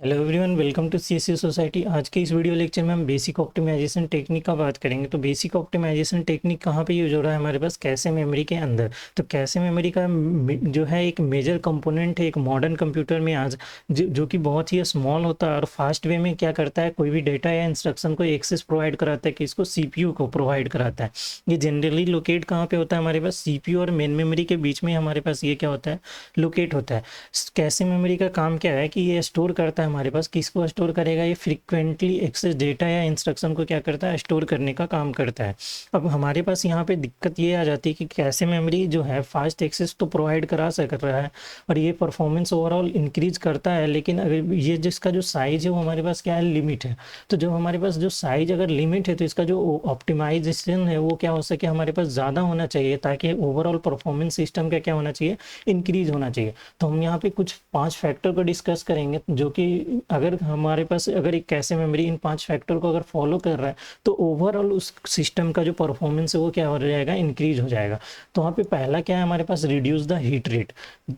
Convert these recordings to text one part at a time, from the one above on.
Hello everyone, welcome to CSC society. आज के इस वीडियो लेक्चर में हम बेसिक ऑप्टिमाइजेशन टेक्निक का बात करेंगे। तो बेसिक ऑप्टिमाइजेशन टेक्निक कहाँ पे यूज हो रहा है? हमारे पास कैशे मेमोरी के अंदर। तो कैशे मेमोरी का जो है एक मेजर कंपोनेंट है एक मॉडर्न कंप्यूटर में आज, जो कि बहुत ही स्मॉल होता है और फास्ट वे में क्या करता है, कोई भी डेटा या इंस्ट्रक्शन को एक्सेस प्रोवाइड कराता है कि इसको सीपीयू को प्रोवाइड कराता है। ये जनरली लोकेट कहाँ पे होता है? हमारे पास सीपीयू और मेन मेमोरी के बीच में हमारे पास ये क्या होता है, लोकेट होता है। कैशे मेमोरी का काम क्या है कि ये स्टोर करता है हमारे पास। किसको स्टोर करेगा? ये फ्रीक्वेंटली एक्सेस डेटा या इंस्ट्रक्शन को क्या करता है, स्टोर करने का काम करता है। अब हमारे पास यहाँ पे दिक्कत ये आ जाती है कि कैशे मेमोरी जो है फास्ट एक्सेस तो प्रोवाइड करा सक रहा है और ये परफॉर्मेंस ओवरऑल इंक्रीज करता है, लेकिन अगर ये जिसका जो साइज है वो हमारे पास क्या है, लिमिट है। तो जब हमारे पास जो साइज अगर लिमिट है तो इसका जो ऑप्टिमाइजेशन है वो क्या हो सके, हमारे पास ज़्यादा होना चाहिए ताकि ओवरऑल परफॉर्मेंस सिस्टम का क्या होना चाहिए, इंक्रीज होना चाहिए। तो हम यहाँ पे कुछ 5 फैक्टर को डिस्कस करेंगे, जो कि अगर हमारे पास अगर एक कैशे मेमोरी इन 5 फैक्टर को अगर फॉलो कर रहा है तो ओवरऑल उस सिस्टम का जो परफॉर्मेंस है वो क्या हो जाएगा, इंक्रीज हो जाएगा। तो वहाँ पे पहला क्या है हमारे पास, reduce the hit rate.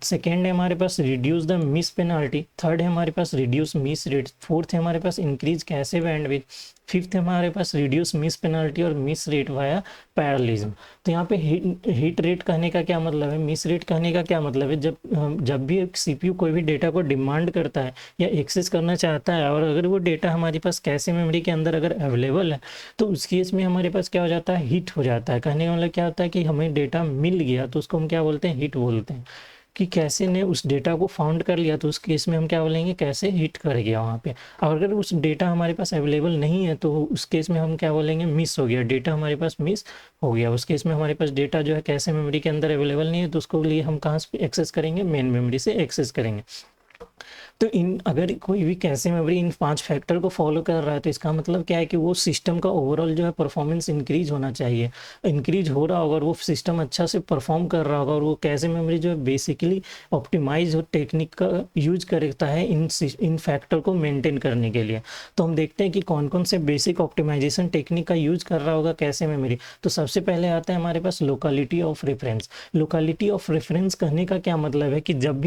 Second है हमारे पास reduce the miss penalty. Third है हमारे पास रिड्यूस मिस रेट। फोर्थ है हमारे पास इंक्रीज कैशे बैंडविड्थ। फिफ्थ है हमारे पास रिड्यूस मिस पेनाल्टी और मिस रेट वाया पैरेललिज्म। तो यहाँ पे हीट रेट कहने का क्या मतलब है, मिस रेट कहने का क्या मतलब है, जब भी एक सीपीयू कोई भी डेटा को डिमांड करता है या एक्सेस करना चाहता है और अगर वो डेटा हमारे पास कैशे मेमोरी के अंदर अगर अवेलेबल है तो उस केस में हमारे पास क्या हो जाता है, हिट हो जाता है। कहने का मतलब क्या होता है कि हमें डेटा मिल गया तो उसको हम क्या बोलते हैं, हिट बोलते हैं। कि कैसे ने उस डेटा को फाउंड कर लिया तो उस केस में हम क्या बोलेंगे, कैसे हिट कर गया वहाँ पे। और अगर उस डेटा हमारे पास अवेलेबल नहीं है तो उस केस में हम क्या बोलेंगे, मिस हो गया, डेटा हमारे पास मिस हो गया। उस केस में हमारे पास डेटा जो है कैसे मेमोरी के अंदर अवेलेबल नहीं है तो उसको लिए हम कहाँ से एक्सेस करेंगे, मेन मेमोरी से एक्सेस करेंगे। तो इन अगर कोई भी कैशे मेमोरी इन 5 फैक्टर को फॉलो कर रहा है तो इसका मतलब क्या है कि वो सिस्टम का ओवरऑल जो है परफॉर्मेंस इंक्रीज होना चाहिए। इंक्रीज हो रहा होगा और वो सिस्टम अच्छा से परफॉर्म कर रहा होगा और वो कैशे मेमोरी जो है बेसिकली ऑप्टिमाइज टेक्निक का यूज करता है इन फैक्टर को मेंटेन करने के लिए। तो हम देखते हैं कि कौन कौन से बेसिक ऑप्टिमाइजेशन टेक्निक का यूज कर रहा होगा कैशे मेमोरी। तो सबसे पहले आता है हमारे पास locality of reference. Locality of reference कहने का क्या मतलब है कि जब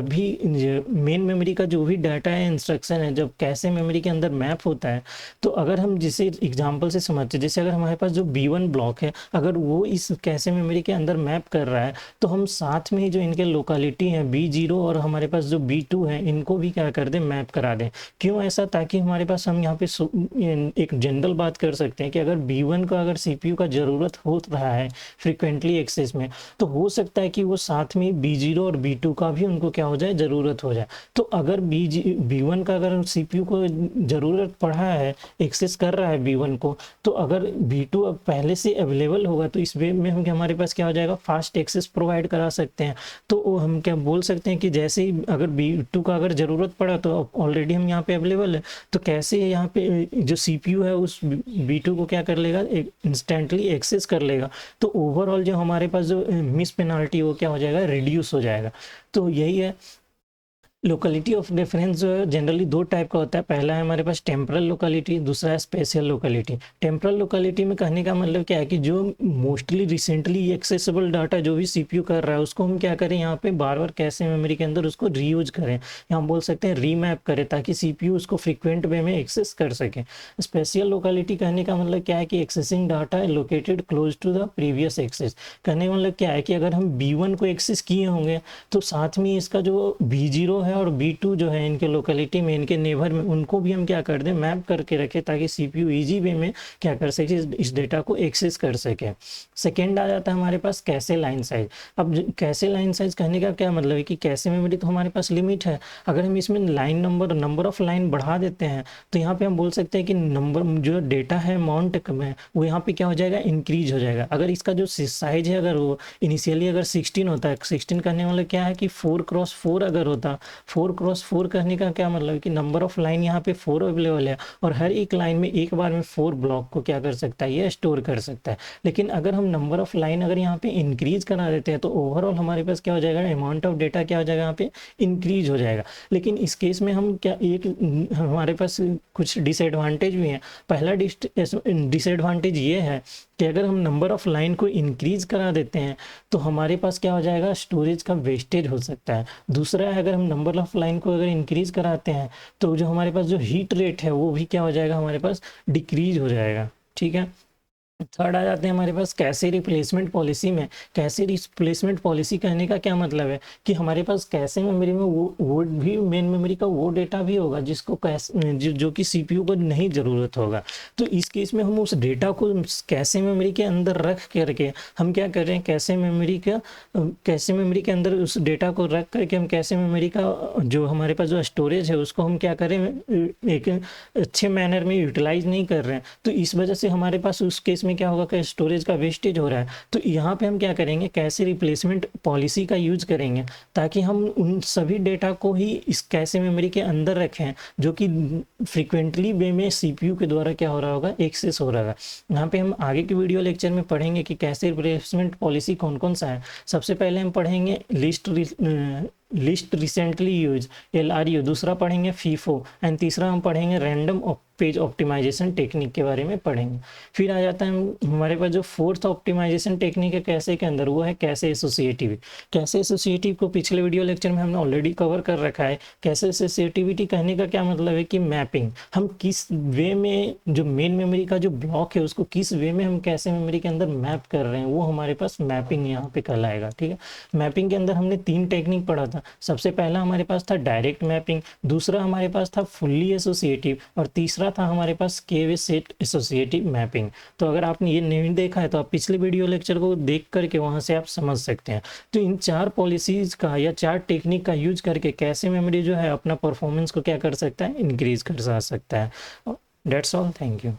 भी मेन मेमोरी का जो भी डाटा है, इंस्ट्रक्शन है, जब कैशे मेमोरी के अंदर मैप होता है तो अगर हम जिसे एग्जांपल से समझते हैं, जैसे अगर हमारे पास जो B1 ब्लॉक है अगर वो इस कैशे मेमोरी के अंदर मैप कर रहा है तो हम साथ में ही जो इनके लोकेलिटी है B0 और हमारे पास जो B2 है इनको भी क्या कर दें, मैप करा दें। क्यों ऐसा? ताकि हमारे पास हम यहाँ पे एक जनरल बात कर सकते हैं कि अगर B1 का अगर CPU का ज़रूरत हो रहा है फ्रिक्वेंटली एक्सेस में तो हो सकता है कि वो साथ में B0 और B2 का भी उनको क्या हो जाए, ज़रूरत हो जाए। तो अगर B1 का अगर CPU को ज़रूरत पड़ा है, एक्सेस कर रहा है B1 को, तो अगर B2 अब पहले से अवेलेबल होगा तो इस वे में हम हमारे पास क्या हो जाएगा, फास्ट एक्सेस प्रोवाइड करा सकते हैं। तो हम क्या बोल सकते हैं कि जैसे ही अगर B2 का अगर ज़रूरत पड़ा तो ऑलरेडी हम यहाँ पे अवेलेबल है, तो कैसे यहाँ पे जो CPU है उस B2 को क्या कर लेगा, इंस्टेंटली एक्सेस कर लेगा। तो ओवरऑल जो हमारे पास जो मिस पेनाल्टी वो क्या हो जाएगा, रिड्यूस हो जाएगा। तो यही है। लोकेलिटी ऑफ रेफरेंस जो है जनरली 2 टाइप का होता है। पहला है हमारे पास टेम्परल लोकेलिटी, दूसरा है स्पेशियल लोकेलिटी। टेम्परल लोकेलिटी में कहने का मतलब क्या है कि जो मोस्टली रिसेंटली एक्सेसिबल डाटा जो भी सीपीयू कर रहा है उसको हम क्या करें, यहाँ पे बार बार कैशे मेमोरी के अंदर उसको रीयूज करें, यहाँ बोल सकते हैं रीमैप करें, ताकि सीपीयू उसको फ्रिक्वेंट वे में एक्सेस कर सके। स्पेशियल लोकेलिटी कहने का मतलब क्या है कि accessing data located close to the previous access. कहने का मतलब क्या है कि अगर हम B1 को एक्सेस किए होंगे तो साथ में इसका जो B0 है और B2 जो है इनके लोकेलिटी में, इनके नेबर में, उनको भी हम क्या कर दें, मैप करके रखें, ताकि सीपीयू इजी वे में क्या कर सके, इस डेटा को एक्सेस कर सके। सेकेंड आ जाता है हमारे पास कैशे लाइन साइज। अब कैशे लाइन साइज कहने का क्या मतलब है कि कैशे मेमोरी तो हमारे पास लिमिट है, अगर हम इसमें नंबर ऑफ लाइन बढ़ा देते हैं तो यहाँ पे हम बोल सकते हैं कि नंबर जो डेटा है अमाउंट में वो यहाँ पे क्या हो जाएगा, इंक्रीज हो जाएगा। अगर इसका जो साइज है अगर वो इनिशियली अगर 16 होता है, 16 करने वाला क्या है कि 4x4 अगर होता, 4x4 कहने का क्या मतलब है कि नंबर ऑफ लाइन यहाँ पे 4 अवेलेबल है और हर एक लाइन में एक बार में 4 ब्लॉक को क्या कर सकता है, ये स्टोर कर सकता है। लेकिन अगर हम नंबर ऑफ लाइन अगर यहाँ पे इंक्रीज करा देते हैं तो ओवरऑल हमारे पास क्या हो जाएगा, अमाउंट ऑफ डेटा क्या हो जाएगा, यहाँ पे इंक्रीज हो जाएगा। लेकिन इस केस में हम क्या, एक हमारे पास कुछ डिसएडवांटेज भी हैं। पहला डिसएडवांटेज ये है कि अगर हम नंबर ऑफ लाइन को इंक्रीज करा देते हैं तो हमारे पास क्या हो जाएगा, स्टोरेज का वेस्टेज हो सकता है। दूसरा है, अगर हम नंबर ऑफ लाइन को अगर इंक्रीज कराते हैं तो जो हमारे पास जो हीट रेट है वो भी क्या हो जाएगा, हमारे पास डिक्रीज हो जाएगा। ठीक है, थर्ड आ जाते हैं हमारे पास कैशे रिप्लेसमेंट पॉलिसी में। कैशे रिप्लेसमेंट पॉलिसी कहने का क्या मतलब है कि हमारे पास कैशे मेमोरी में वो भी मेन मेमोरी का वो डेटा भी होगा जिसको जो कि सीपीयू को नहीं ज़रूरत होगा। तो इस केस में हम उस डेटा को कैशे मेमोरी के अंदर रख करके हम क्या कर रहे हैं, कैशे मेमोरी के अंदर उस डेटा को रख करके हम कैशे मेमोरी का जो हमारे पास जो स्टोरेज है उसको हम क्या करें, एक अच्छे मैनर में यूटिलाइज नहीं कर रहे हैं। तो इस वजह से हमारे पास उस केस में क्या होगा कि स्टोरेज का वेस्टेज हो रहा है। तो यहाँ पे हम क्या करेंगे, कैशे रिप्लेसमेंट पॉलिसी का यूज करेंगे ताकि हम उन सभी डेटा को ही इस कैशे मेमोरी के अंदर रखें जो कि फ्रिक्वेंटली वे में सीपीयू के द्वारा क्या हो रहा होगा, एक्सेस हो रहा है। यहाँ पे हम आगे की वीडियो लेक्चर में पढ़ेंगे कि कैशे रिप्लेसमेंट पॉलिसी कौन कौन सा है। सबसे पहले हम पढ़ेंगे लिस्ट रिसेंटली यूज LRU, दूसरा पढ़ेंगे फीफो एंड तीसरा हम पढ़ेंगे रैंडम पेज ऑप्टिमाइजेशन टेक्निक के बारे में पढ़ेंगे। फिर आ जाता है हमारे पास जो फोर्थ ऑप्टिमाइजेशन टेक्निक है कैशे के अंदर, वो है कैशे एसोसिएटिव। कैशे एसोसिएटिव को पिछले वीडियो लेक्चर में हमने ऑलरेडी कवर कर रखा है। कैशे एसोसिएटिविटी कहने का क्या मतलब है कि मैपिंग, हम किस वे में जो मेन मेमोरी का जो ब्लॉक है उसको किस वे में हम कैशे मेमोरी के अंदर मैप कर रहे हैं, वो हमारे पास मैपिंग यहाँ पे कहलाएगा। ठीक है, मैपिंग के अंदर हमने 3 टेक्निक पढ़ा था। सबसे पहला हमारे पास था डायरेक्ट मैपिंग, दूसरा हमारे पास था फुल्ली एसोसिएटिव और तीसरा था हमारे पास के सेट एसोसिएटिव मैपिंग। तो अगर आपने ये नहीं देखा है तो आप पिछले वीडियो लेक्चर को देख करके वहां से आप समझ सकते हैं। तो इन 4 पॉलिसीज का या 4 टेक्निक का यूज करके कैशे मेमोरी जो है अपना परफॉर्मेंस को क्या कर सकता है, इंक्रीज कर सकता है। That's all, thank you.